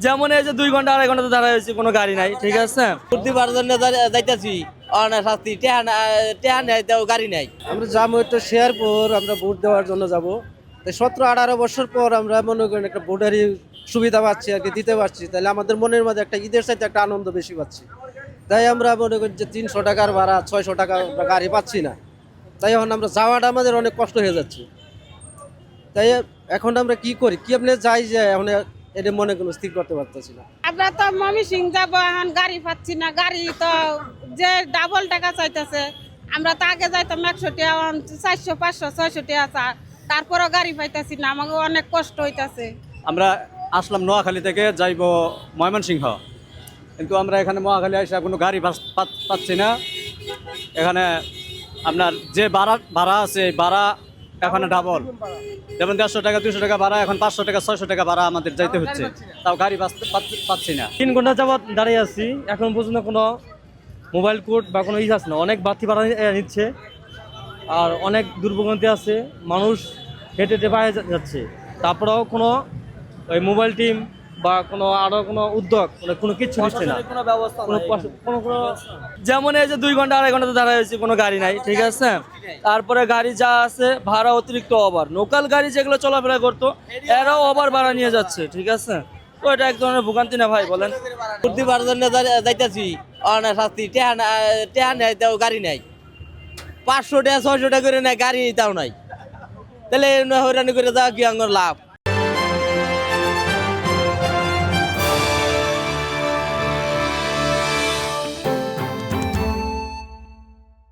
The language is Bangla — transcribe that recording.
যেমন এই যে 2 ঘন্টা 2.5 ঘন্টা তো দাঁড়ায় হয়েছে, কোনো গাড়ি নাই, ঠিক আছে। ঘুরতে পারার জন্য যাইতেছি অনেক শাস্তি টেহা নেই তাও গাড়ি নাই। আমরা যাবো একটু শেরপুর, আমরা ভোট দেওয়ার জন্য যাব। তাই 17-18 বছর পর আমরা মনে করেন একটা ভোটারই সুবিধা পাচ্ছি আর কি, দিতে পারছি। তাহলে আমাদের মনের মধ্যে একটা ঈদের সাথে একটা আনন্দ বেশি পাচ্ছি। তাই আমরা মনে করি যে 300 টাকার ভাড়া 600 টাকা আমরা গাড়ি পাচ্ছি না। তাই এখন আমরা যাওয়াটা আমাদের অনেক কষ্ট হয়ে যাচ্ছে। তাই এখন আমরা কি করি, কি আপনি যাই যে এখন এটা মনে কোনো স্থির করতে পারতেছি না। আমরা তো ময়মনসিংহ যাবো, এখন গাড়ি পাচ্ছি না। গাড়ি তো যে ডাবল টাকা চাইতেছে। আমরা তো আগে যাইতাম 100 টাকা, 400 500 600 টাকা, তারপরও গাড়ি পাইতেছি না। আমাকে অনেক কষ্ট হইতাছে। আমরা আসলাম নোয়াখালী থেকে যাইব ময়মনসিংহ, কিন্তু আমরা এখানে নোয়াখালী এসে কোনো গাড়ি পাচ্ছি না। এখানে আপনার যে ভাড়া আছে, ভাড়া এখানে ডাবল, যেমন 150 টাকা 200 টাকা ভাড়া, এখন 500 টাকা 600 টাকা ভাড়া আমাদের যাইতে হচ্ছে, তাও গাড়ি পাচ্ছি না। 3 ঘন্টা যাবত দাঁড়িয়ে আছি, এখন পর্যন্ত কোনো মোবাইল কোড বা কোনো আছে না। অনেক বাড়তি ভাড়া নিচ্ছে, আর অনেক দুর্ভোগান্তি আছে, মানুষ হেঁটে হেঁটে বাইরে যাচ্ছে। তারপরেও কোনো ওই মোবাইল টিম বা কোনো আরো কোনো উদ্যোগ কোনো কিছু নিচ্ছে না। যেমন এই যে 2 ঘন্টা 2.5 ঘন্টা তো দাঁড়ায় হয়েছে, কোনো গাড়ি নাই, ঠিক আছে। তারপরে গাড়ি যা আছে ভাড়া অতিরিক্ত ওভার, লোকাল গাড়ি যেগুলো চলাফেরা করতো এরাও ওভার ভাড়া নিয়ে যাচ্ছে, ঠিক আছে। তো এটা এক ধরনের ভোগান্তি না ভাই, বলেন? ঘুরতে পারার জন্য যাইতেছি অনেক শাস্তি টেহা নেই তাও গাড়ি নাই। 500 টাকা 600 টাকা করে নেয়, গাড়ি তাও নাই। তাহলে হয়রানি করে যাওয়া কি আমার লাভ?